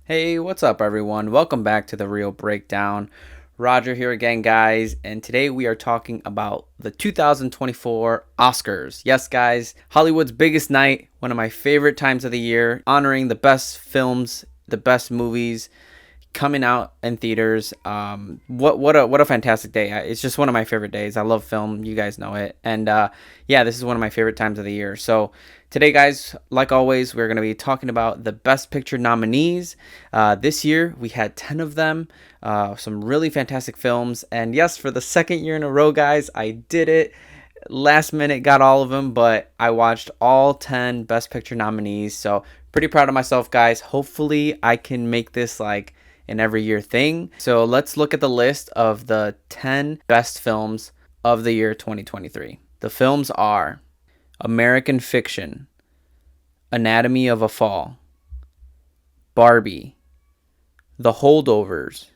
Hey, what's up, everyone? Welcome back to the Real Breakdown. Roger here again, guys, and today we are talking about the 2024 Oscars. Yes, guys, Hollywood's biggest night, one of my favorite times of the year, honoring the best films, the best movies coming out in theaters. What a fantastic day! It's just one of my favorite days. I love film, you guys know it, and yeah, this is one of my favorite times of the year. So today, guys, like always, we're going to be talking about the Best Picture nominees. This year, we had 10 of them, some really fantastic films. And yes, for the second year in a row, guys, I did it. Last minute got all of them, but I watched all 10 Best Picture nominees. So pretty proud of myself, guys. Hopefully, I can make this like an every year thing. So let's look at the list of the 10 best films of the year 2023. The films are American Fiction, Anatomy of a Fall, Barbie, The Holdovers,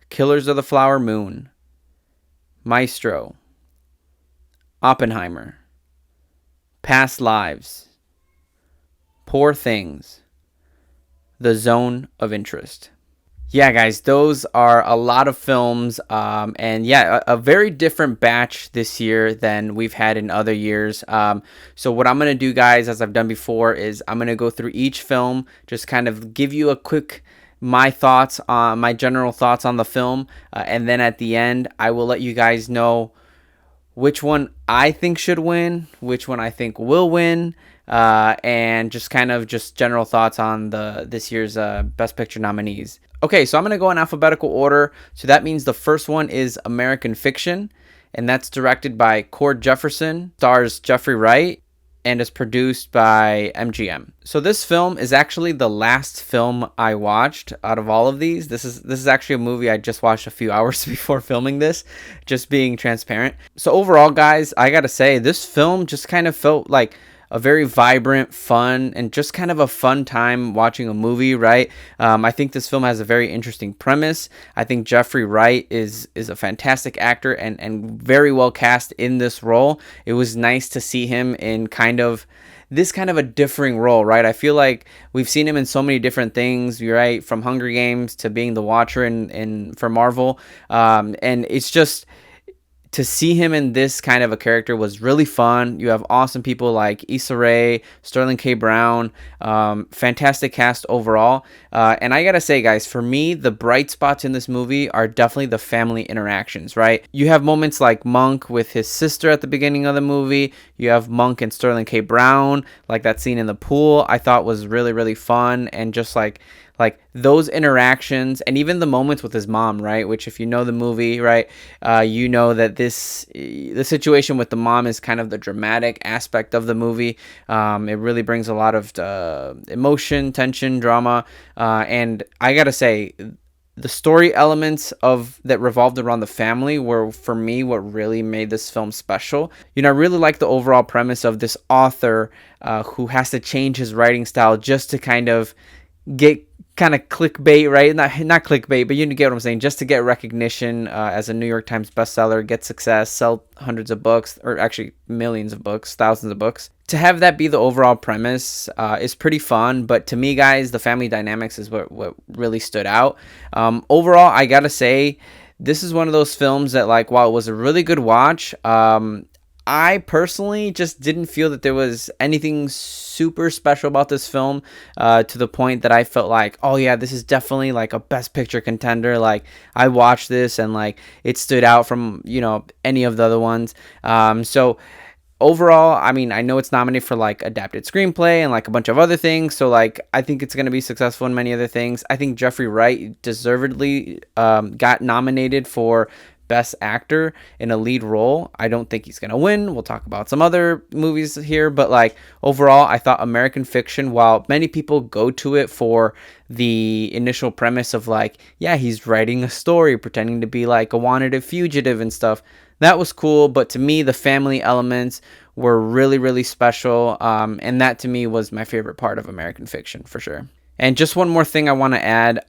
Killers of the Flower Moon, Maestro, Oppenheimer, Past Lives, Poor Things, The Zone of Interest. Yeah, guys, those are a lot of films, and yeah, a very different batch this year than we've had in other years. So what I'm gonna do, guys, as I've done before, is I'm gonna go through each film, just kind of give you a quick my general thoughts on the film, and then at the end, I will let you guys know which one I think should win, which one I think will win, and just kind of just general thoughts on this year's Best Picture nominees. Okay, so I'm going to go in alphabetical order. So that means the first one is American Fiction, and that's directed by Cord Jefferson, stars Jeffrey Wright, and is produced by MGM. So this film is actually the last film I watched out of all of these. This is actually a movie I just watched a few hours before filming this, just being transparent. So overall, guys, I got to say this film just kind of felt like a very vibrant, fun, and just kind of a fun time watching a movie, right? I think this film has a very interesting premise. I think Jeffrey Wright is a fantastic actor and very well cast in this role. It was nice to see him in kind of a differing role, right? I feel like we've seen him in so many different things, right? From Hunger Games to being the Watcher in for Marvel, and it's just to see him in this kind of a character was really fun. You have awesome people like Issa Rae, Sterling K. Brown, fantastic cast overall. And I gotta say, guys, for me, the bright spots in this movie are definitely the family interactions, right? You have moments like Monk with his sister at the beginning of the movie. You have Monk and Sterling K. Brown, like that scene in the pool, I thought was really, really fun. And just like those interactions and even the moments with his mom, right? Which, if you know the movie, right, you know that the situation with the mom is kind of the dramatic aspect of the movie. It really brings a lot of emotion, tension, drama, and I gotta say, the story elements of that revolved around the family were, for me, what really made this film special. You know, I really like the overall premise of this author who has to change his writing style just to kind of get kind of clickbait, right? Not clickbait, but you get what I'm saying. Just to get recognition as a New York Times bestseller, get success, sell hundreds of books, or actually millions of books, thousands of books. To have that be the overall premise is pretty fun. But to me, guys, the family dynamics is what really stood out. Overall, I gotta say, this is one of those films that, like, while it was a really good watch, I personally just didn't feel that there was anything super special about this film, to the point that I felt like, oh yeah, this is definitely like a Best Picture contender. Like, I watched this and like it stood out from, any of the other ones. So overall, I mean, I know it's nominated for like adapted screenplay and like a bunch of other things. So like, I think it's going to be successful in many other things. I think Jeffrey Wright deservedly got nominated for Best Actor in a lead role. I don't think he's going to win. We'll talk about some other movies here, but like overall, I thought American Fiction, while many people go to it for the initial premise of like, yeah, he's writing a story pretending to be like a wanted fugitive and stuff, that was cool. But to me, the family elements were really, really special. And that to me was my favorite part of American Fiction for sure. And just one more thing I want to add.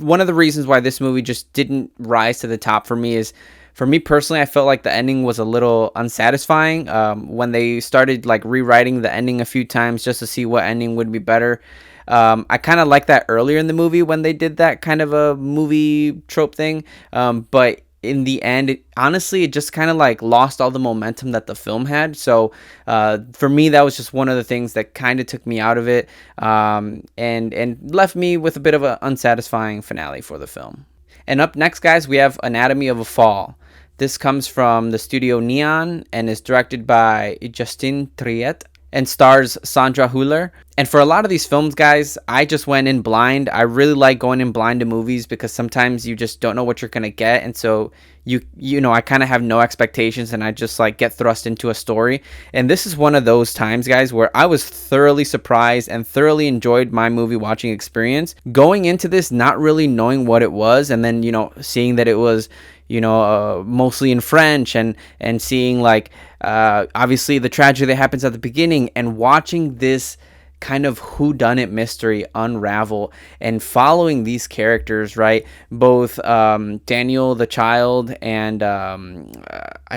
One of the reasons why this movie just didn't rise to the top for me is, for me personally, I felt like the ending was a little unsatisfying. When they started like rewriting the ending a few times just to see what ending would be better, I kind of like that earlier in the movie when they did that kind of a movie trope thing, but in the end, honestly, it just kind of like lost all the momentum that the film had. So for me, that was just one of the things that kind of took me out of it, and left me with a bit of an unsatisfying finale for the film. And up next, guys, we have Anatomy of a Fall. This comes from the studio Neon and is directed by Justin Triet and stars Sandra Hüller. And for a lot of these films, guys, I just went in blind. I really like going in blind to movies because sometimes you just don't know what you're gonna get, and so you know I kind of have no expectations, and I just like get thrust into a story. And this is one of those times, guys, where I was thoroughly surprised and thoroughly enjoyed my movie watching experience. Going into this not really knowing what it was, and then seeing that it was mostly in French, and seeing like obviously the tragedy that happens at the beginning, and watching this kind of whodunit mystery unravel and following these characters, right? Both Daniel the child and I'm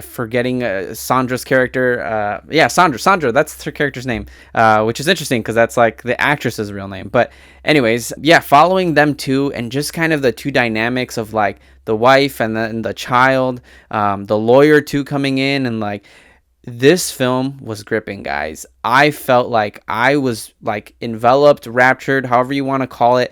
forgetting Sandra's character. Sandra, that's her character's name, which is interesting because that's like the actress's real name. But anyways, yeah, following them too, and just kind of the two dynamics of like the wife and the child, the lawyer too coming in, and like this film was gripping, guys. I felt like I was like enveloped, raptured, however you want to call it.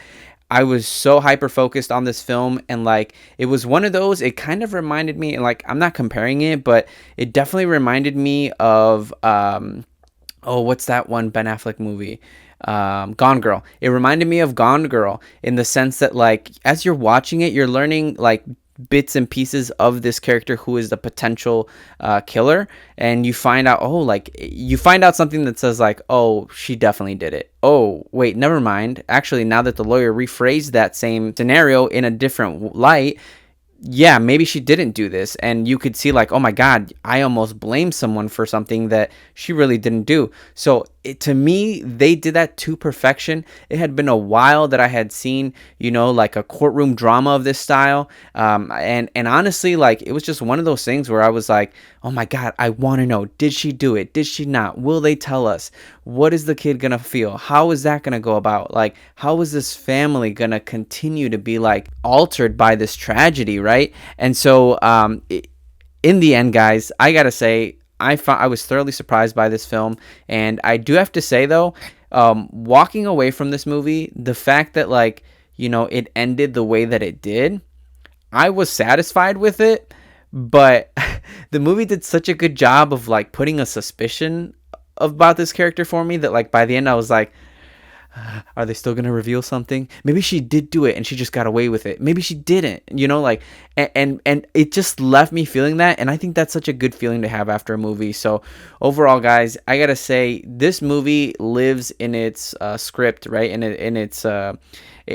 I was so hyper focused on this film, and like it was one of those, it kind of reminded me, and like I'm not comparing it, but it definitely reminded me of what's that one Ben Affleck movie? Gone Girl. It reminded me of Gone Girl in the sense that like as you're watching it, you're learning like bits and pieces of this character who is the potential killer, and you find out something that says like, oh, she definitely did it. Oh wait, never mind, actually, now that the lawyer rephrased that same scenario in a different light, yeah, maybe she didn't do this. And you could see like, oh my God, I almost blame someone for something that she really didn't do. So to me, they did that to perfection. It had been a while that I had seen, like a courtroom drama of this style. And honestly, like it was just one of those things where I was like, oh my God, I want to know, did she do it? Did she not? Will they tell us? What is the kid going to feel? How is that going to go about? Like, how is this family going to continue to be like altered by this tragedy, right? And so in the end, guys, I got to say, I was thoroughly surprised by this film. And I do have to say, though, walking away from this movie, the fact that like, it ended the way that it did, I was satisfied with it. But the movie did such a good job of like putting a suspicion about this character for me that like by the end I was like, are they still gonna reveal something? Maybe she did do it and she just got away with it. Maybe she didn't, like, and it just left me feeling that. And I think that's such a good feeling to have after a movie. So overall, guys, I gotta say this movie lives in its script, right? In its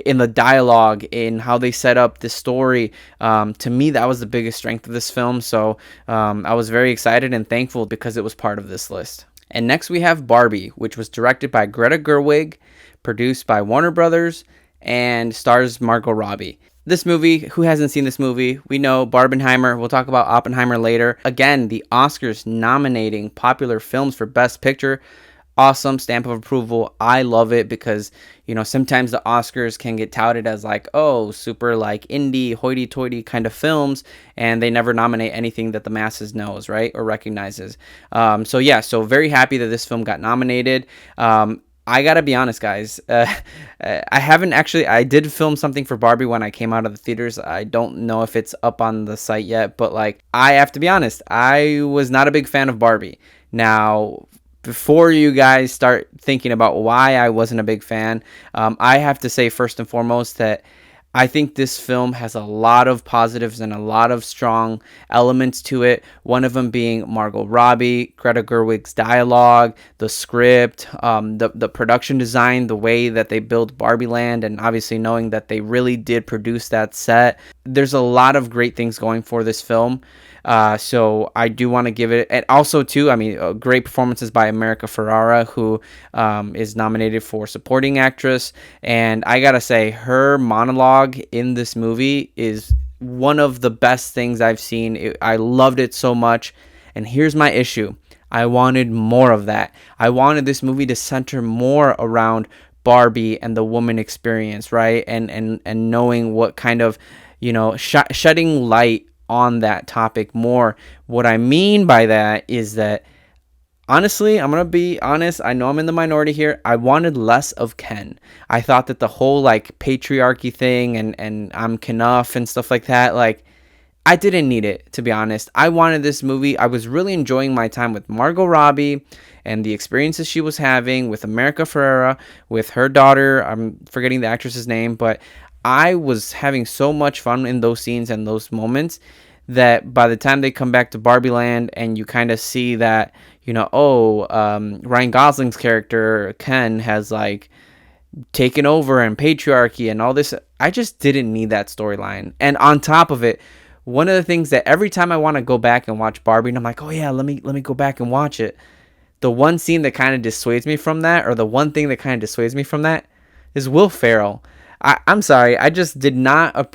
in the dialogue, in how they set up the story. To me, that was the biggest strength of this film. So I was very excited and thankful because it was part of this list. And next we have Barbie, which was directed by Greta Gerwig, produced by Warner Brothers, and stars Margot Robbie. This movie, who hasn't seen this movie? We know Barbenheimer. We'll talk about Oppenheimer later. Again, the Oscars nominating popular films for Best Picture. Awesome stamp of approval. I love it because, sometimes the Oscars can get touted as like, oh, super like indie, hoity-toity kind of films, and they never nominate anything that the masses knows, right, or recognizes. So very happy that this film got nominated. I gotta be honest, guys. I did film something for Barbie when I came out of the theaters. I don't know if it's up on the site yet, but like, I have to be honest, I was not a big fan of Barbie. Now, before you guys start thinking about why I wasn't a big fan, I have to say first and foremost that I think this film has a lot of positives and a lot of strong elements to it. One of them being Margot Robbie, Greta Gerwig's dialogue, the script, the production design, the way that they built Barbie Land, and obviously knowing that they really did produce that set. There's a lot of great things going for this film. So I do want to give it, and also too, great performances by America Ferrera, who is nominated for supporting actress. And I gotta say, her monologue in this movie is one of the best things I've seen. I loved it so much. And here's my issue. I wanted more of that. I wanted this movie to center more around Barbie and the woman experience, right? And knowing what kind of, shedding light on that topic more. What I mean by that is that, honestly, I'm gonna be honest. I know I'm in the minority here. I wanted less of Ken. I thought that the whole like patriarchy thing and I'm Kenough and stuff like that, like, I didn't need it, to be honest. I wanted this movie. I was really enjoying my time with Margot Robbie and the experiences she was having with America Ferrera, with her daughter. I'm forgetting the actress's name, but I was having so much fun in those scenes and those moments that by the time they come back to Barbie Land and you kind of see that, Ryan Gosling's character, Ken, has like taken over and patriarchy and all this, I just didn't need that storyline. And on top of it, one of the things that every time I want to go back and watch Barbie, and I'm like, oh yeah, let me go back and watch it. The one scene that kind of dissuades me from that, or the one thing that kind of dissuades me from that, is Will Ferrell. I'm sorry, I just did not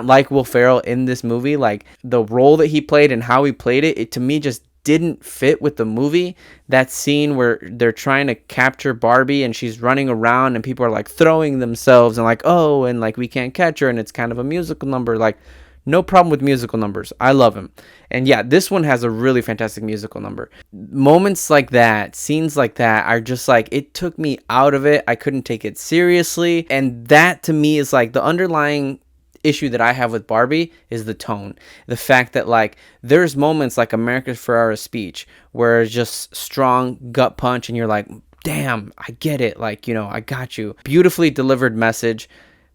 like Will Ferrell in this movie. Like, the role that he played and how he played it to me just didn't fit with the movie. That scene where they're trying to capture Barbie and she's running around and people are like throwing themselves and like, oh, and like we can't catch her, and it's kind of a musical number. Like, no problem with musical numbers. I love him. And yeah, this one has a really fantastic musical number. Moments like that, scenes like that are just like, it took me out of it. I couldn't take it seriously. And that to me is like the underlying issue that I have with Barbie is the tone. The fact that like there's moments like America Ferrera's speech where it's just strong gut punch and you're like, damn, I get it. Like, I got you. Beautifully delivered message.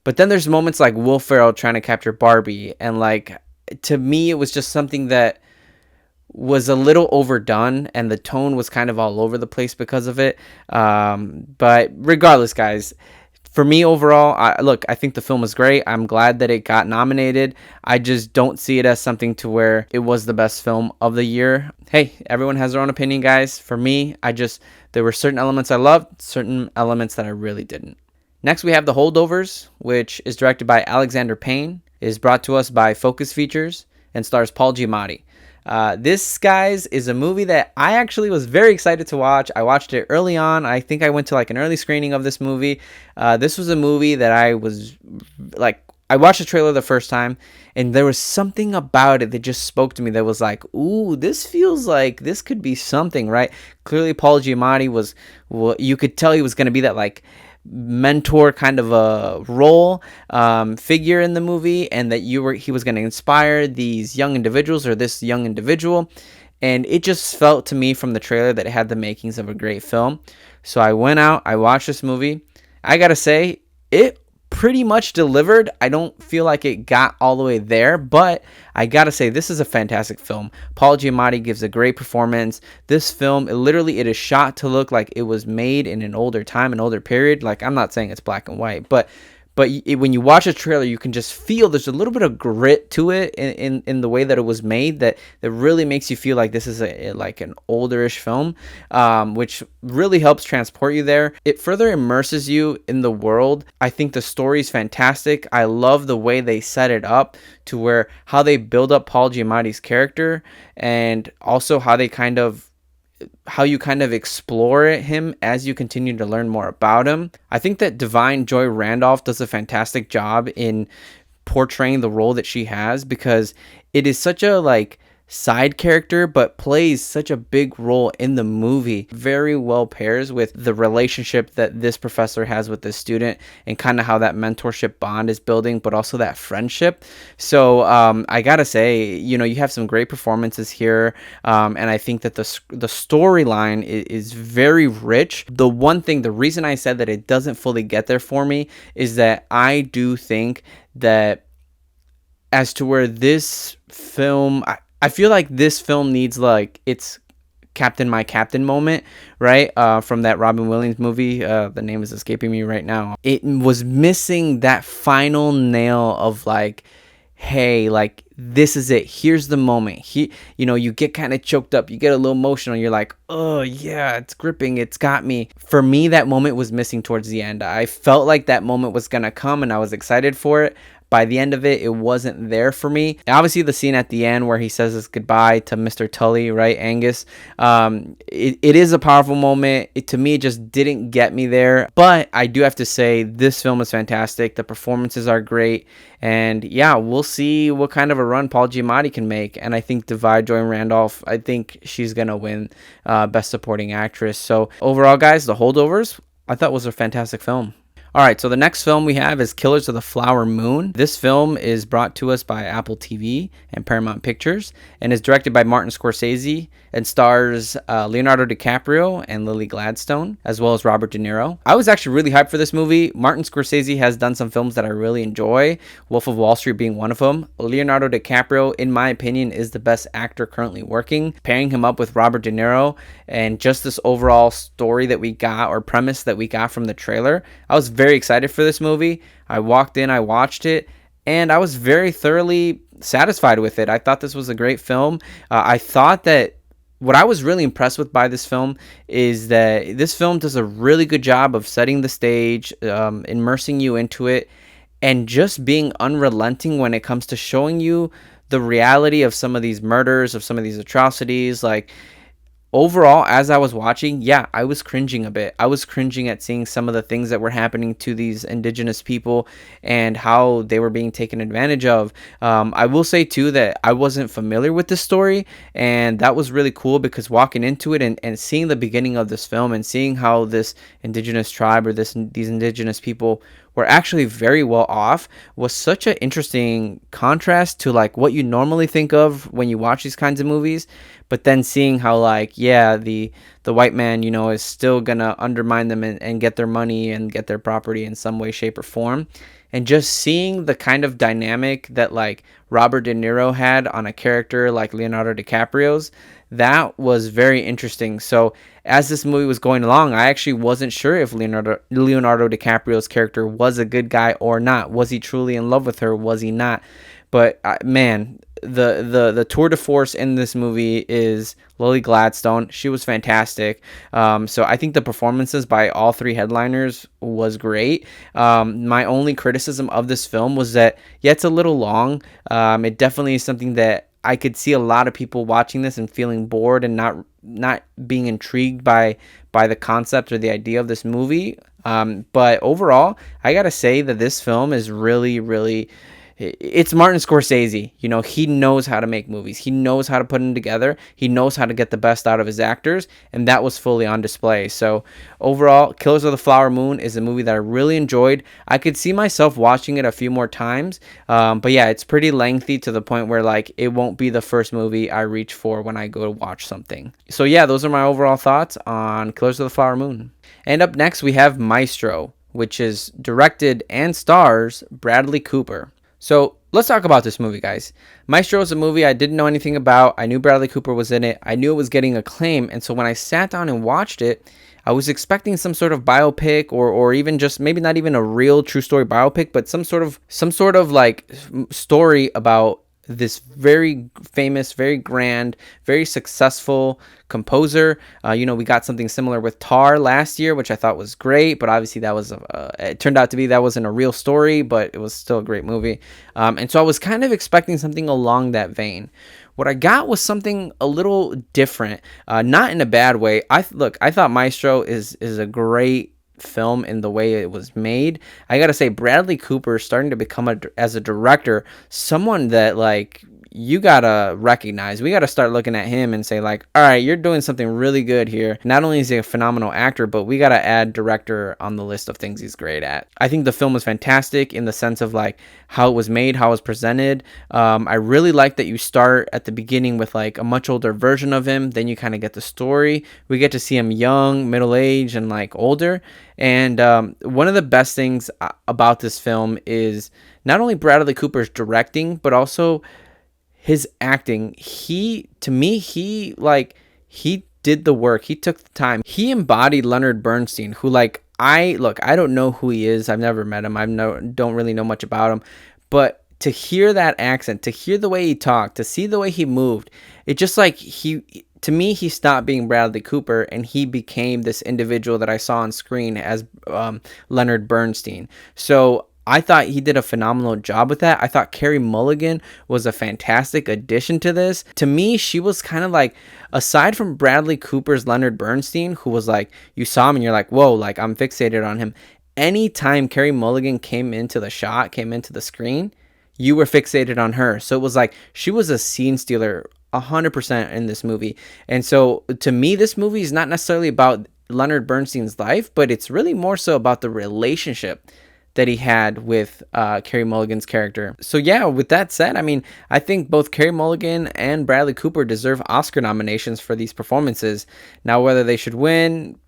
But then there's moments like Will Ferrell trying to capture Barbie, and like, to me it was just something that was a little overdone, and the tone was kind of all over the place because of it. But regardless, guys, for me overall, I think the film was great. I'm glad that it got nominated. I just don't see it as something to where it was the best film of the year. Hey, everyone has their own opinion, guys. For me, there were certain elements I loved, certain elements that I really didn't. Next, we have The Holdovers, which is directed by Alexander Payne, is brought to us by Focus Features, and stars Paul Giamatti. This, guys, is a movie that I actually was very excited to watch. I watched it early on. I think I went to like an early screening of this movie. This was a movie that I was like, I watched the trailer the first time, and there was something about it that just spoke to me that was like, ooh, this feels like this could be something, right? Clearly, Paul Giamatti you could tell he was going to be that like mentor kind of a role figure in the movie, and that he was going to inspire these young individuals, or this young individual, and it just felt to me from the trailer that it had the makings of a great film. So I went out, I watched this movie. I gotta say, it pretty much delivered. I don't feel like it got all the way there, but I gotta say, this is a fantastic film. Paul Giamatti gives a great performance. This film, it is shot to look like it was made in an older time, an older period. Like, I'm not saying it's black and white, but when you watch a trailer, you can just feel there's a little bit of grit to it in the way that it was made, that really makes you feel like this is like an olderish film, which really helps transport you there. It further immerses you in the world. I think the story is fantastic. I love the way they set it up to where how they build up Paul Giamatti's character, and also how you kind of explore him as you continue to learn more about him. I think that Divine Joy Randolph does a fantastic job in portraying the role that she has, because it is such a like side character but plays such a big role in the movie. Very well pairs with the relationship that this professor has with this student, and kind of how that mentorship bond is building, but also that friendship. So I gotta say, you have some great performances here, and I think that the storyline is very rich. The reason I said that it doesn't fully get there for me is that I do think that as to where this film, I feel like this film needs like its Captain My Captain moment, right? From that Robin Williams movie. The name is escaping me right now. It was missing that final nail of like, hey, like, this is it. Here's the moment. You get kind of choked up. You get a little emotional. You're like, oh yeah, it's gripping. It's got me. For me, that moment was missing towards the end. I felt like that moment was going to come and I was excited for it, by the end of it, it wasn't there for me. Obviously, the scene at the end where he says his goodbye to Mr. Tully, right, Angus, it is a powerful moment. To me, it just didn't get me there. But I do have to say, this film is fantastic. The performances are great. And yeah, we'll see what kind of a run Paul Giamatti can make. And I think Divide Joy Randolph, I think she's going to win Best Supporting Actress. So overall, guys, The Holdovers, I thought was a fantastic film. All right, so the next film we have is Killers of the Flower Moon. This film is brought to us by Apple TV and Paramount Pictures and is directed by Martin Scorsese and stars Leonardo DiCaprio and Lily Gladstone, as well as Robert De Niro. I was actually really hyped for this movie. Martin Scorsese has done some films that I really enjoy, Wolf of Wall Street being one of them. Leonardo DiCaprio, in my opinion, is the best actor currently working. Pairing him up with Robert De Niro and just this overall story that we got, or premise that we got from the trailer, I was very excited for this movie. I walked in, I watched it, and I was very thoroughly satisfied with it. I thought this was a great film. I thought that what I was really impressed with by this film is that this film does a really good job of setting the stage, immersing you into it, and just being unrelenting when it comes to showing you the reality of some of these murders, of some of these atrocities. Like, overall, as I was watching, yeah, I was cringing a bit. I was cringing at seeing some of the things that were happening to these indigenous people and how they were being taken advantage of. I will say, too, that I wasn't familiar with this story, and that was really cool because walking into it and seeing the beginning of this film and seeing how this indigenous tribe or these indigenous people were actually very well off was such an interesting contrast to like what you normally think of when you watch these kinds of movies. But then seeing how, like, yeah, the white man, you know, is still gonna undermine them and get their money and get their property in some way, shape, or form. And just seeing the kind of dynamic that like Robert De Niro had on a character like Leonardo DiCaprio's, that was very interesting. So as this movie was going along, I actually wasn't sure if Leonardo DiCaprio's character was a good guy or not. Was he truly in love with her? Was he not? But man, the tour de force in this movie is Lily Gladstone. She was fantastic. So I think the performances by all three headliners was great. My only criticism of this film was that, yeah, it's a little long. It definitely is something that I could see a lot of people watching this and feeling bored and not being intrigued by the concept or the idea of this movie. But overall, I gotta say that this film is really, really, it's Martin Scorsese. You know, he knows how to make movies. He knows how to put them together. He knows how to get the best out of his actors, and that was fully on display. So overall, Killers of the Flower Moon is a movie that I really enjoyed. I could see myself watching it a few more times, but yeah, it's pretty lengthy to the point where like it won't be the first movie I reach for when I go to watch something. So yeah, those are my overall thoughts on Killers of the Flower Moon. And up next, we have Maestro, which is directed and stars Bradley Cooper. So let's talk about this movie, guys. Maestro is a movie I didn't know anything about. I knew Bradley Cooper was in it. I knew it was getting acclaim. And so when I sat down and watched it, I was expecting some sort of biopic or even just maybe not even a real true story biopic, but some sort of like story about this very famous, very grand, very successful composer. We got something similar with Tar last year, which I thought was great, but obviously that was it turned out to be that wasn't a real story, but it was still a great movie. And so I was kind of expecting something along that vein. What I got was something a little different, not in a bad way. I thought Maestro is a great film in the way it was made. I gotta say, Bradley Cooper is starting to become as a director, someone that like you gotta recognize. We gotta start looking at him and say like, all right, you're doing something really good here. Not only is he a phenomenal actor, but we gotta add director on the list of things he's great at. I think the film was fantastic in the sense of like how it was made, how it was presented. I really like that you start at the beginning with like a much older version of him. Then you kind of get the story. We get to see him young, middle-aged, and like older. And one of the best things about this film is not only Bradley Cooper's directing, but also his acting. He did the work. He took the time. He embodied Leonard Bernstein, who I don't know who he is. I've never met him. Don't really know much about him, but to hear that accent, to hear the way he talked, to see the way he moved, it just like to me, he stopped being Bradley Cooper and he became this individual that I saw on screen as Leonard Bernstein. So I thought he did a phenomenal job with that. I thought Carey Mulligan was a fantastic addition to this. To me, she was kind of like, aside from Bradley Cooper's Leonard Bernstein, who was like, you saw him and you're like, whoa, like I'm fixated on him. Anytime Carey Mulligan came into the shot, came into the screen, you were fixated on her. So it was like she was a scene stealer 100% in this movie. And so to me, this movie is not necessarily about Leonard Bernstein's life, but it's really more so about the relationship that he had with Carey Mulligan's character. So yeah, with that said, I mean, I think both Carey Mulligan and Bradley Cooper deserve Oscar nominations for these performances. Now, whether they should win,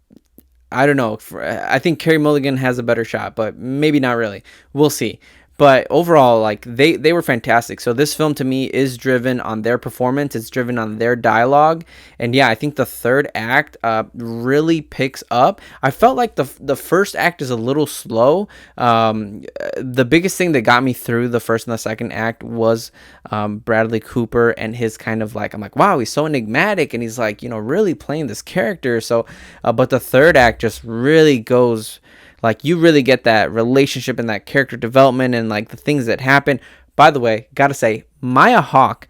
I don't know. I think Carey Mulligan has a better shot, but maybe not really. We'll see. But overall, like they were fantastic. So this film to me is driven on their performance. It's driven on their dialogue. And yeah, I think the third act really picks up. I felt like the first act is a little slow. The biggest thing that got me through the first and the second act was Bradley Cooper and his kind of like, I'm like, wow, he's so enigmatic and he's like, really playing this character. So, but the third act just really goes, like, you really get that relationship and that character development and like the things that happen. By the way, gotta say, Maya Hawke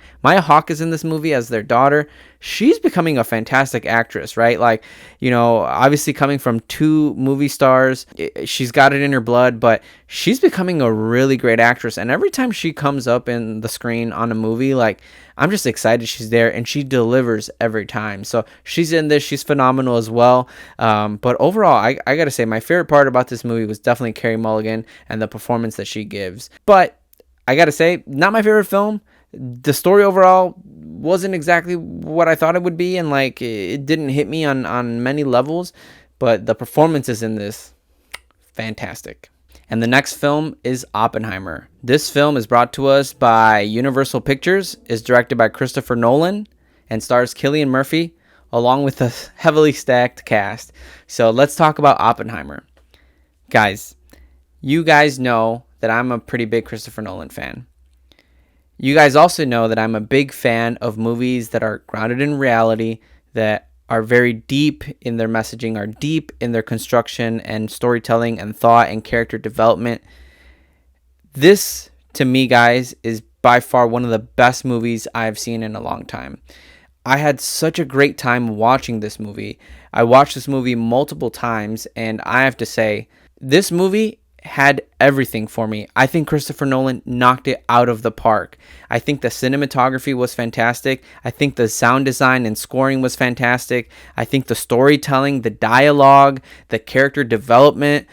is in this movie as their daughter. She's becoming a fantastic actress, right? Like, obviously coming from two movie stars, she's got it in her blood, but she's becoming a really great actress. And every time she comes up in the screen on a movie, like, I'm just excited she's there, and she delivers every time. So she's in this. She's phenomenal as well. But overall, I gotta say, my favorite part about this movie was definitely Carey Mulligan and the performance that she gives. But I gotta say, not my favorite film. The story overall wasn't exactly what I thought it would be, and like it didn't hit me on many levels. But the performances in this, fantastic. And the next film is Oppenheimer. This film is brought to us by Universal Pictures, is directed by Christopher Nolan, and stars Cillian Murphy, along with a heavily stacked cast. So let's talk about Oppenheimer. Guys, you guys know that I'm a pretty big Christopher Nolan fan. You guys also know that I'm a big fan of movies that are grounded in reality, that are very deep in their messaging, are deep in their construction and storytelling and thought and character development. This, to me, guys, is by far one of the best movies I've seen in a long time. I had such a great time watching this movie. I watched this movie multiple times, and I have to say, this movie had everything for me. I think Christopher Nolan knocked it out of the park. I think the cinematography was fantastic. I think the sound design and scoring was fantastic. I think the storytelling, the dialogue, the character development,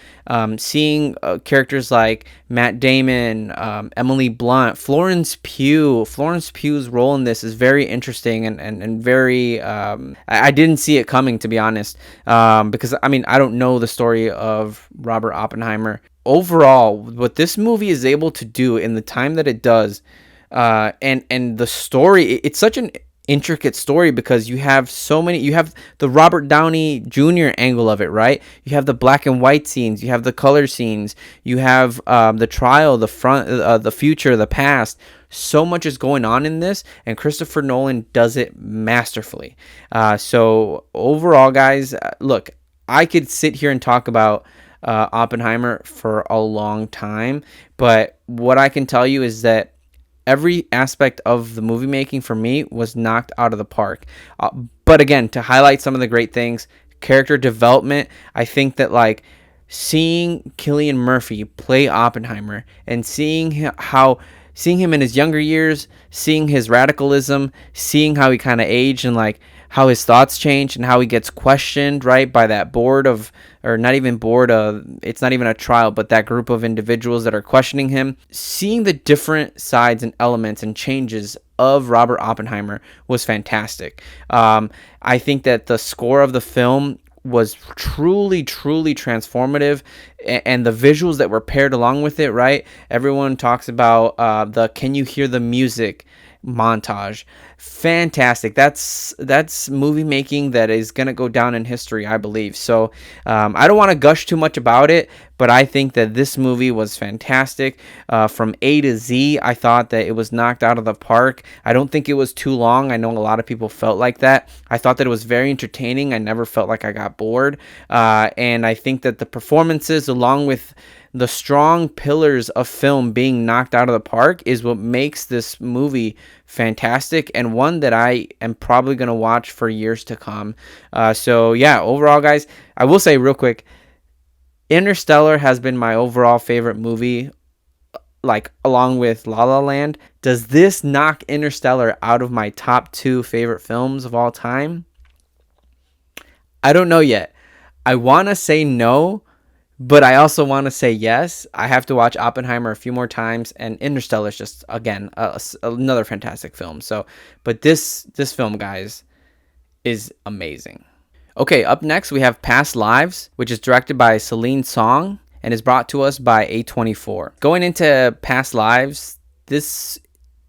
seeing characters like Matt Damon, Emily Blunt, Florence Pugh. Florence Pugh's role in this is very interesting and very, I didn't see it coming, to be honest, because, I mean, I don't know the story of Robert Oppenheimer. Overall, what this movie is able to do in the time that it does, and the story, it's such an intricate story because you have the Robert Downey Jr. angle of it, right? You have the black and white scenes, you have the color scenes, you have the trial, the front, the future, the past. So much is going on in this, and Christopher Nolan does it masterfully. So overall, guys, look, I could sit here and talk about Oppenheimer for a long time, but what I can tell you is that every aspect of the movie making for me was knocked out of the park. But again, to highlight some of the great things, character development, I think that like seeing Cillian Murphy play Oppenheimer and seeing him in his younger years, seeing his radicalism, seeing how he kind of aged and like how his thoughts change and how he gets questioned, right, by that board of, or not even board, it's not even a trial, but that group of individuals that are questioning him. Seeing the different sides and elements and changes of Robert Oppenheimer was fantastic. I think that the score of the film was truly transformative, and the visuals that were paired along with it, right? Everyone talks about the "Can you hear the music?" montage. fantastic. That's movie making that is gonna go down in history, I believe. So I don't want to gush too much about it, but I think that this movie was fantastic from A to Z. I thought that it was knocked out of the park. I don't think it was too long. I know a lot of people felt like that. I thought that it was very entertaining. I never felt like I got bored, and I think that the performances, along with the strong pillars of film being knocked out of the park, is what makes this movie fantastic, and one that I am probably going to watch for years to come. So yeah, overall, guys, I will say real quick, Interstellar has been my overall favorite movie, like along with La La Land. Does this knock Interstellar out of my top 2 favorite films of all time? I don't know yet. I want to say no, but I also want to say yes. I have to watch Oppenheimer a few more times, and Interstellar is just, again, another fantastic film. So, but this film, guys, is amazing. Okay, up next we have Past Lives, which is directed by Celine Song and is brought to us by A24. Going into Past Lives, this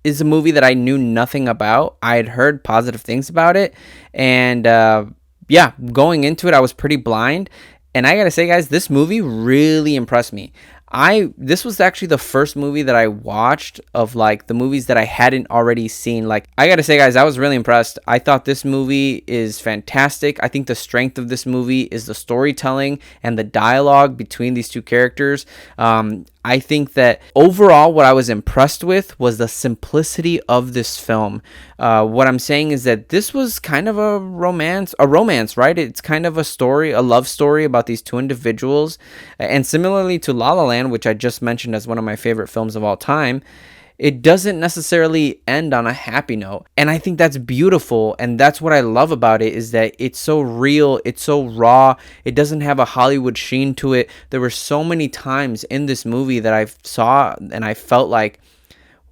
is a movie that I knew nothing about. I had heard positive things about it, and yeah, going into it, I was pretty blind. And I gotta say, guys, this movie really impressed me. This was actually the first movie that I watched of like the movies that I hadn't already seen. Like, I gotta say, guys, I was really impressed. I thought this movie is fantastic. I think the strength of this movie is the storytelling and the dialogue between these two characters. I think that overall, what I was impressed with was the simplicity of this film. What I'm saying is that this was kind of a romance, right? It's kind of a story, a love story about these two individuals. And similarly to La La Land, which I just mentioned as one of my favorite films of all time, it doesn't necessarily end on a happy note. And I think that's beautiful. And that's what I love about it, is that it's so real. It's so raw. It doesn't have a Hollywood sheen to it. There were so many times in this movie that I saw and I felt like,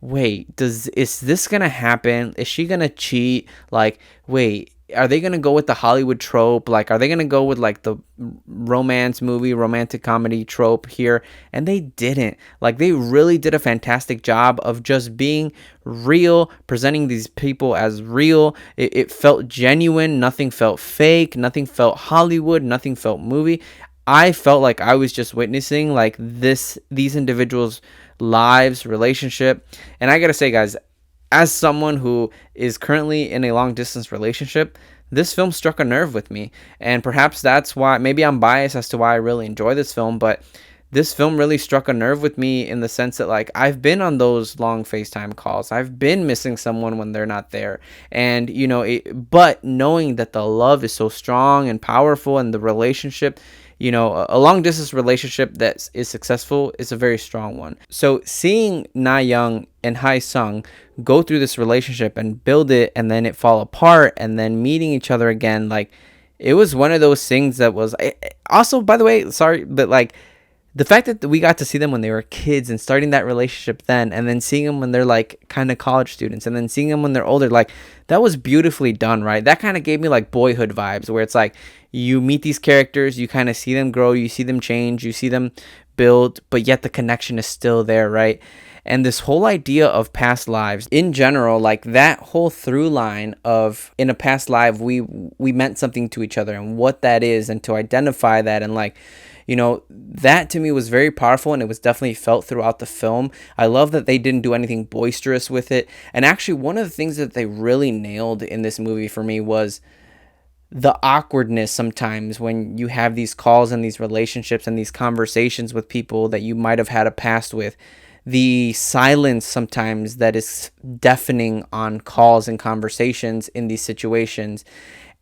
wait, is this gonna happen? Is she gonna cheat? Like, wait, are they gonna go with the Hollywood trope? Like, are they gonna go with like the romantic comedy trope here? And they didn't. Like, they really did a fantastic job of just being real, presenting these people as real. It felt genuine. Nothing felt fake. Nothing felt Hollywood. Nothing felt movie. I felt like I was just witnessing like these individuals' lives, relationship. And I gotta say, guys, as someone who is currently in a long distance relationship, this film struck a nerve with me. And perhaps that's why, maybe I'm biased as to why I really enjoy this film, but this film really struck a nerve with me in the sense that, like, I've been on those long FaceTime calls. I've been missing someone when they're not there. And, you know, but knowing that the love is so strong and powerful and the relationship, you know, a long distance relationship that is successful is a very strong one. So seeing Na Young and Hae Sung go through this relationship and build it, and then it fall apart, and then meeting each other again, like, it was one of those things that was also, by the way, sorry, but like, the fact that we got to see them when they were kids and starting that relationship then, and then seeing them when they're like kind of college students, and then seeing them when they're older, like, that was beautifully done, right? That kind of gave me like Boyhood vibes, where it's like you meet these characters, you kind of see them grow, you see them change, you see them build, but yet the connection is still there, right? And this whole idea of past lives in general, like that whole through line of, in a past life we meant something to each other, and what that is, and to identify that, and like, you know, that to me was very powerful, and it was definitely felt throughout the film. I love that they didn't do anything boisterous with it. And actually, one of the things that they really nailed in this movie for me was the awkwardness sometimes when you have these calls and these relationships and these conversations with people that you might have had a past with. The silence sometimes that is deafening on calls and conversations in these situations.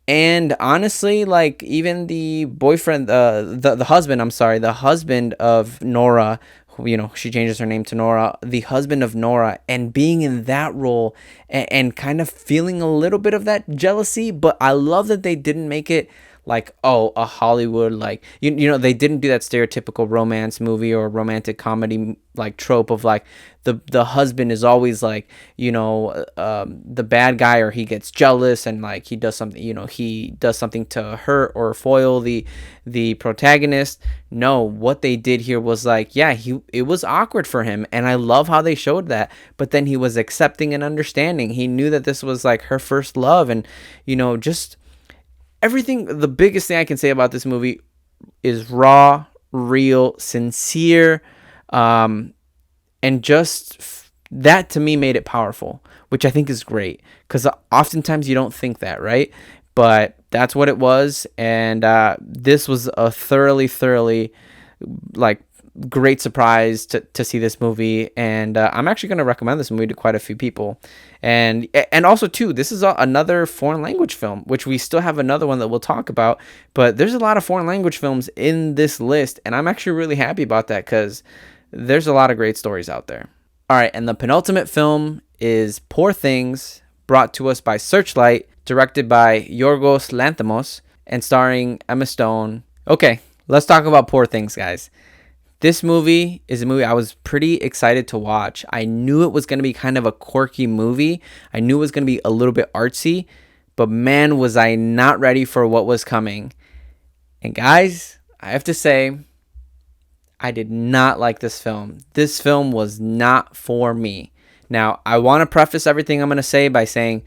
And honestly, like, even the boyfriend, the husband, the husband of Nora, who, you know, she changes her name to Nora, the husband of Nora, and being in that role, and kind of feeling a little bit of that jealousy. But I love that they didn't make it like, oh, a Hollywood, like, you know, they didn't do that stereotypical romance movie or romantic comedy like trope of like the husband is always like, you know, the bad guy, or he gets jealous and like he does something, you know, he does something to hurt or foil the protagonist. No, what they did here was like, yeah, it was awkward for him, and I love how they showed that, but then he was accepting and understanding. He knew that this was like her first love, and you know, just everything. The biggest thing I can say about this movie is raw, real, sincere, and just that to me made it powerful, which I think is great, because oftentimes you don't think that, right? But that's what it was, and this was a thoroughly like great surprise to see this movie, and I'm actually going to recommend this movie to quite a few people, and also too, this is another foreign language film, which we still have another one that we'll talk about, but there's a lot of foreign language films in this list, and I'm actually really happy about that, because there's a lot of great stories out there. All right, and the penultimate film is Poor Things, brought to us by Searchlight, directed by Yorgos Lanthimos, and starring Emma Stone. Okay, let's talk about Poor Things, guys. This movie is a movie I was pretty excited to watch. I knew it was going to be kind of a quirky movie. I knew it was going to be a little bit artsy, but man, was I not ready for what was coming. And guys, I have to say, I did not like this film. This film was not for me. Now, I want to preface everything I'm going to say by saying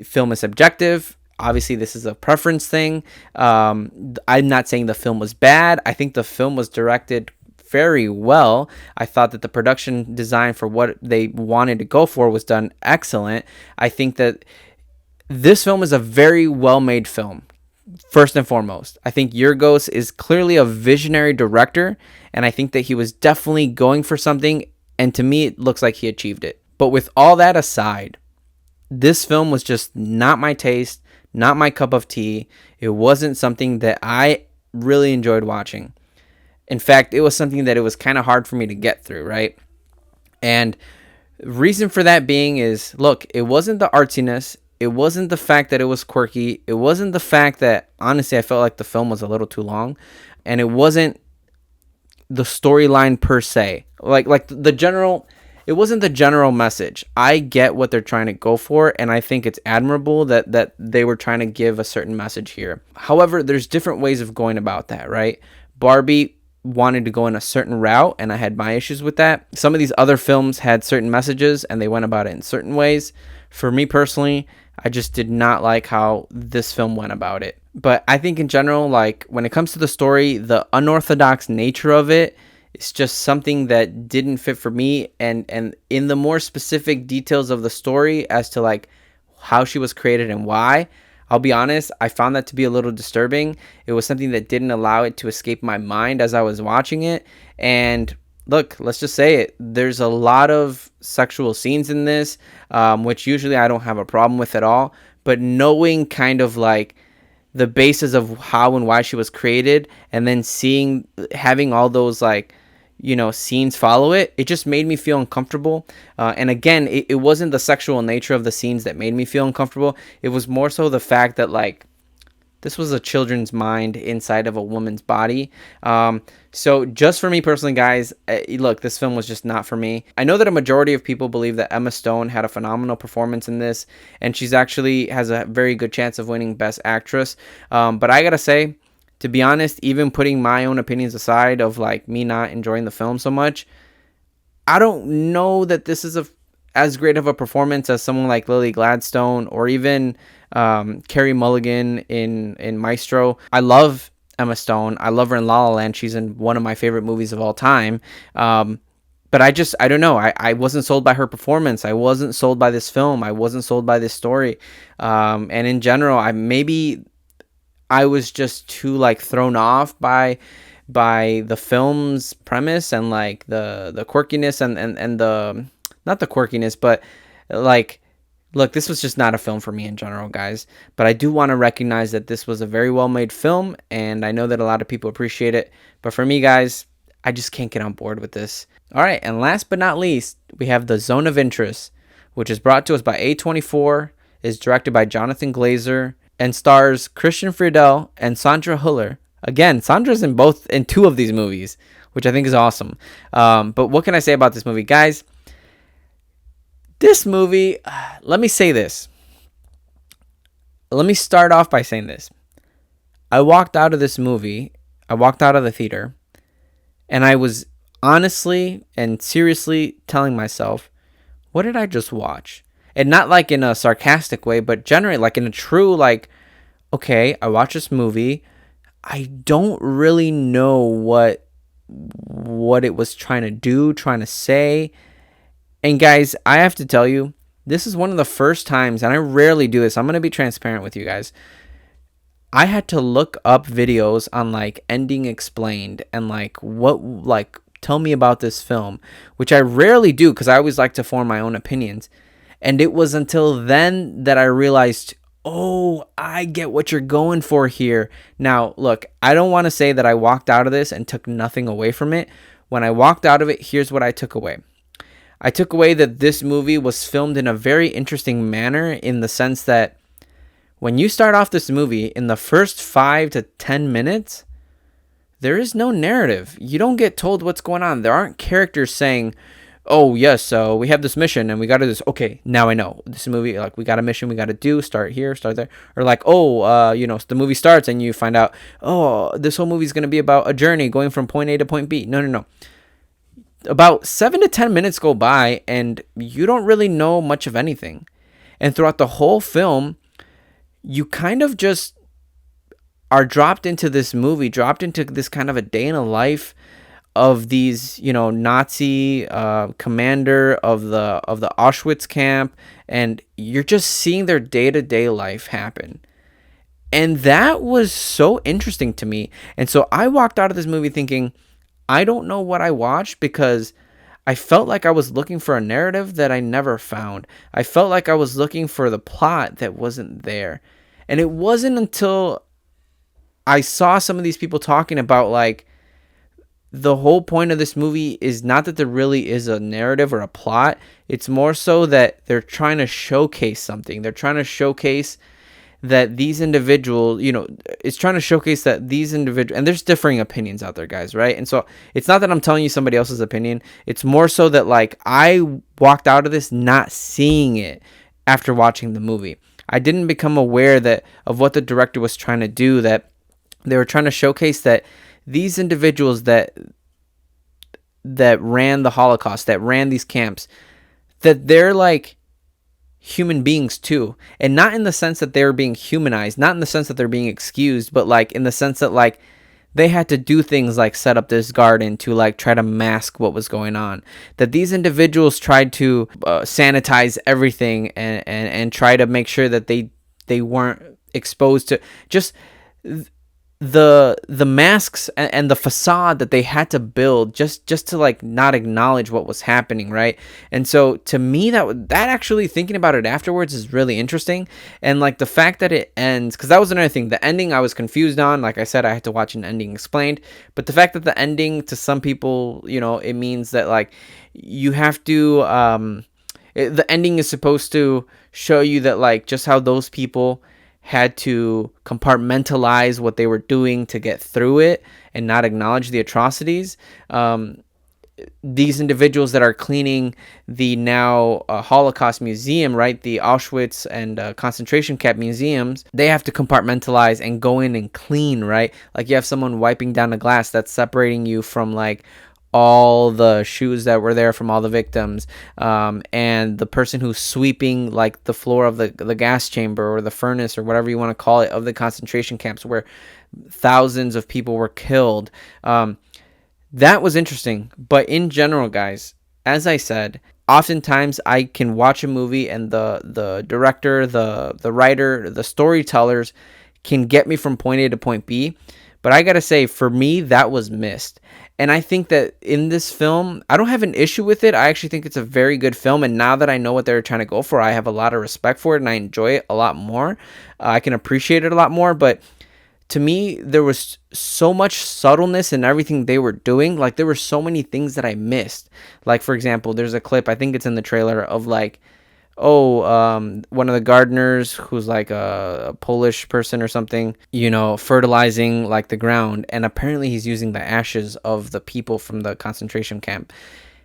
film is subjective. Obviously, this is a preference thing. I'm not saying the film was bad. I think the film was directed very well. I thought that the production design for what they wanted to go for was done excellent. I think that this film is a very well-made film. First and foremost, I think Yorgos is clearly a visionary director, and I think that he was definitely going for something, and to me, it looks like he achieved it. But with all that aside, this film was just not my taste, not my cup of tea. It wasn't something that I really enjoyed watching. In fact, it was something that it was kind of hard for me to get through, right? And reason for that being is, look, it wasn't the artsiness. It wasn't the fact that it was quirky. It wasn't the fact that, honestly, I felt like the film was a little too long. And it wasn't the storyline per se. Like the general, it wasn't the general message. I get what they're trying to go for, and I think it's admirable that they were trying to give a certain message here. However, there's different ways of going about that, right? Barbie wanted to go in a certain route, and I had my issues with that. Some of these other films had certain messages, and they went about it in certain ways. For me personally, I just did not like how this film went about it. But I think in general, like when it comes to the story, the unorthodox nature of it is just something that didn't fit for me. And in the more specific details of the story as to like how she was created and why, I'll be honest, I found that to be a little disturbing. It was something that didn't allow it to escape my mind as I was watching it. And look, let's just say it. There's a lot of sexual scenes in this, which usually I don't have a problem with at all. But knowing kind of like the basis of how and why she was created, and then having all those like, you know, scenes follow it, it just made me feel uncomfortable. And again, it wasn't the sexual nature of the scenes that made me feel uncomfortable. It was more so the fact that like this was a children's mind inside of a woman's body. So just for me personally, guys, look, this film was just not for me. I know that a majority of people believe that Emma Stone had a phenomenal performance in this, and she's actually has a very good chance of winning Best Actress. But I gotta say, to be honest, even putting my own opinions aside of like me not enjoying the film so much, I don't know that this is as great of a performance as someone like Lily Gladstone or even Carey Mulligan in Maestro. I love Emma Stone. I love her in La La Land. She's in one of my favorite movies of all time. But I don't know. I wasn't sold by her performance. I wasn't sold by this film. I wasn't sold by this story. And in general, I was just too like thrown off by the film's premise and like the quirkiness and the, not the quirkiness, but like, look, this was just not a film for me in general, guys. But I do want to recognize that this was a very well-made film, and I know that a lot of people appreciate it. But for me, guys, I just can't get on board with this. All right, and last but not least, we have The Zone of Interest, which is brought to us by A24, is directed by Jonathan Glazer, and stars Christian Friedel and Sandra Hüller. Again, Sandra's in two of these movies, which I think is awesome. But what can I say about this movie, guys? This movie, let me say this. Let me start off by saying this. I walked out of this movie, I walked out of the theater, and I was honestly and seriously telling myself, what did I just watch? And not like in a sarcastic way, but generally like in a true, like, okay, I watched this movie. I don't really know what it was trying to do, trying to say. And guys, I have to tell you, this is one of the first times, and I rarely do this. I'm going to be transparent with you guys. I had to look up videos on like ending explained and like tell me about this film, which I rarely do because I always like to form my own opinions. And it was until then that I realized, oh, I get what you're going for here. Now, look, I don't want to say that I walked out of this and took nothing away from it. When I walked out of it, here's what I took away. I took away that this movie was filmed in a very interesting manner in the sense that when you start off this movie, in the first 5 to 10 minutes, there is no narrative. You don't get told what's going on. There aren't characters saying, oh, yes, so we have this mission and we got to do this. Okay, now I know. This movie, like, we got a mission we got to do. Start here, start there. Or like, the movie starts and you find out, oh, this whole movie is going to be about a journey going from point A to point B. No. About 7 to 10 minutes go by and you don't really know much of anything. And throughout the whole film, you kind of just are dropped into this movie, dropped into this kind of a day in a life of these, Nazi commander of the Auschwitz camp, and you're just seeing their day-to-day life happen. And that was so interesting to me. And so I walked out of this movie thinking, I don't know what I watched because I felt like I was looking for a narrative that I never found. I felt like I was looking for the plot that wasn't there. And it wasn't until I saw some of these people talking about like the whole point of this movie is not that there really is a narrative or a plot. It's more so that they're trying to showcase something. They're trying to showcase that these individuals, it's trying to showcase that these individuals, and there's differing opinions out there, guys, right? And so it's not that I'm telling you somebody else's opinion. It's more so that like I walked out of this not seeing it after watching the movie. I didn't become aware of what the director was trying to do, that they were trying to showcase that these individuals that ran the Holocaust, that ran these camps, that they're like human beings too. And not in the sense that they're being humanized, not in the sense that they're being excused, but like in the sense that like they had to do things like set up this garden to like try to mask what was going on. That these individuals tried to sanitize everything and try to make sure that they weren't exposed to just the masks and the facade that they had to build just to like not acknowledge what was happening, right? And so to me that actually, thinking about it afterwards, is really interesting. And like the fact that it ends, because that was another thing, the ending I was confused on. Like I said, I had to watch an ending explained, but the fact that the ending to some people, it means that like you have to the ending is supposed to show you that like just how those people had to compartmentalize what they were doing to get through it and not acknowledge the atrocities. These individuals that are cleaning the now Holocaust museum, right, the Auschwitz and concentration camp museums, they have to compartmentalize and go in and clean, right? Like you have someone wiping down the glass that's separating you from like all the shoes that were there from all the victims, and the person who's sweeping like the floor of the gas chamber or the furnace or whatever you want to call it of the concentration camps where thousands of people were killed. That was interesting. But in general, guys, as I said, oftentimes I can watch a movie and the director, the writer, the storytellers can get me from point A to point B. But I gotta say, for me, that was missed. And I think that in this film, I don't have an issue with it. I actually think it's a very good film. And now that I know what they're trying to go for, I have a lot of respect for it and I enjoy it a lot more. I can appreciate it a lot more. But to me, there was so much subtleness in everything they were doing. Like there were so many things that I missed. Like, for example, there's a clip, I think it's in the trailer, of like one of the gardeners who's like a Polish person or something, fertilizing like the ground, and apparently he's using the ashes of the people from the concentration camp,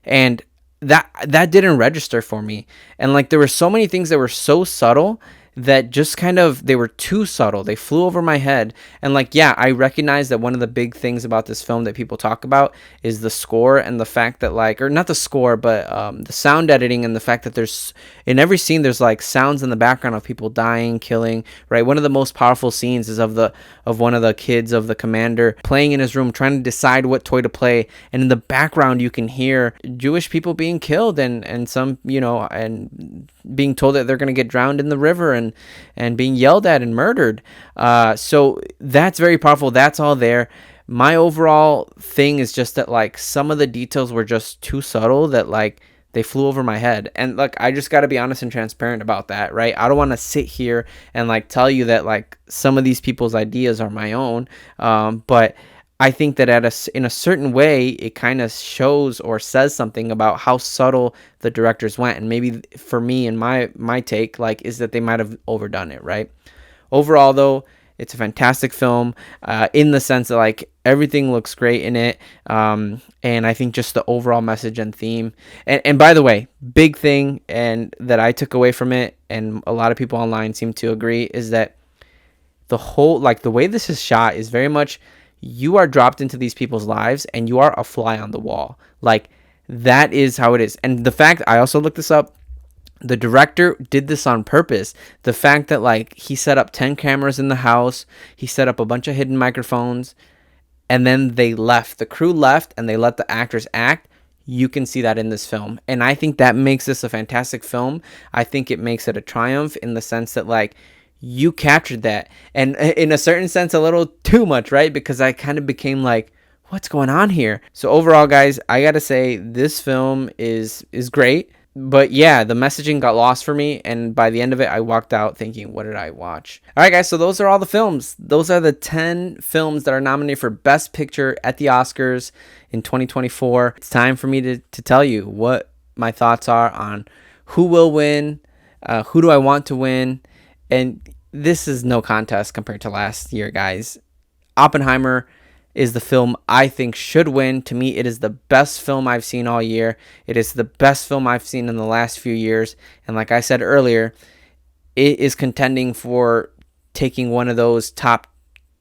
and that didn't register for me. And like there were so many things that were so subtle that just kind of, they were too subtle. They flew over my head. And like, yeah, I recognize that one of the big things about this film that people talk about is the score, and the fact that like, or not the score, but the sound editing, and the fact that there's, in every scene there's like sounds in the background of people dying, killing, right? One of the most powerful scenes is of one of the kids of the commander playing in his room, trying to decide what toy to play, and in the background you can hear Jewish people being killed, and some, and being told that they're going to get drowned in the river, and being yelled at and murdered. So that's very powerful. That's all there. My overall thing is just that like some of the details were just too subtle, that like they flew over my head. And look, I just got to be honest and transparent about that, right? I don't want to sit here and like tell you that like some of these people's ideas are my own, but I think that in a certain way, it kind of shows or says something about how subtle the directors went. And maybe for me and my take, like, is that they might have overdone it, right? Overall, though, it's a fantastic film, in the sense that like everything looks great in it, and I think just the overall message and theme. And by the way, big thing and that I took away from it, and a lot of people online seem to agree, is that the whole, like, the way this is shot is very much, you are dropped into these people's lives and you are a fly on the wall. Like, that is how it is. And the fact, I also looked this up, the director did this on purpose. The fact that like he set up 10 cameras in the house, he set up a bunch of hidden microphones, and then they left. The crew left and they let the actors act. You can see that in this film. And I think that makes this a fantastic film. I think it makes it a triumph in the sense that like you captured that. And in a certain sense, a little too much, right? Because I kind of became like, what's going on here? So overall, guys, I got to say this film is great. But yeah, the messaging got lost for me, and by the end of it, I walked out thinking, what did I watch? All right, guys, so those are all the films. Those are the 10 films that are nominated for Best Picture at the Oscars in 2024. It's time for me to tell you what my thoughts are on who will win, who do I want to win, and this is no contest compared to last year, guys. Oppenheimer is the film I think should win. To me, it is the best film I've seen all year. It is the best film I've seen in the last few years. And like I said earlier, it is contending for taking one of those top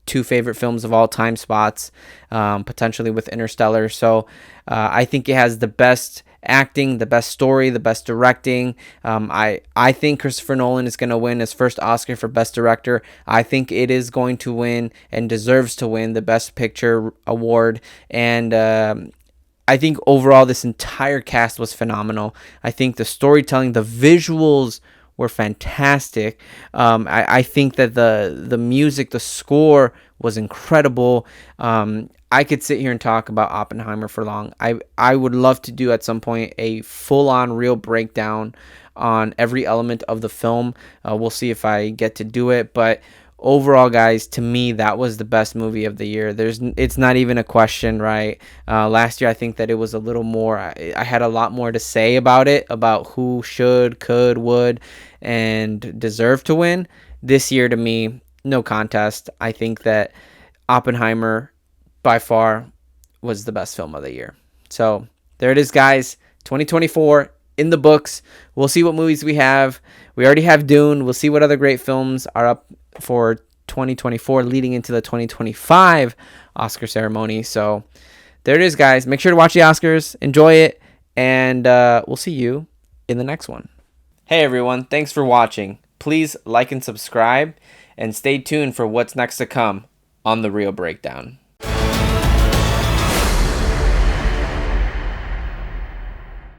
2 favorite films of all time spots, potentially with Interstellar. So I think it has the best acting, the best story, the best directing. I think Christopher Nolan is going to win his first Oscar for Best Director. I think it is going to win and deserves to win the Best Picture award. And I think overall this entire cast was phenomenal. I think the storytelling, the visuals were fantastic. I think that the music, the score was incredible. I could sit here and talk about Oppenheimer for long. I would love to do at some point a full-on real breakdown on every element of the film. We'll see if I get to do it, but overall, guys, to me, that was the best movie of the year. It's not even a question, right? Last year, I think that it was a little more, I had a lot more to say about it, about who should, could, would, and deserve to win. This year, to me, no contest. I think that Oppenheimer, by far, was the best film of the year. So there it is, guys. 2024 in the books. We'll see what movies we have. We already have Dune. We'll see what other great films are up for 2024 leading into the 2025 Oscar ceremony. So there it is, guys. Make sure to watch the Oscars. Enjoy it. And we'll see you in the next one. Hey, everyone. Thanks for watching. Please like and subscribe. And stay tuned for what's next to come on The Real Breakdown.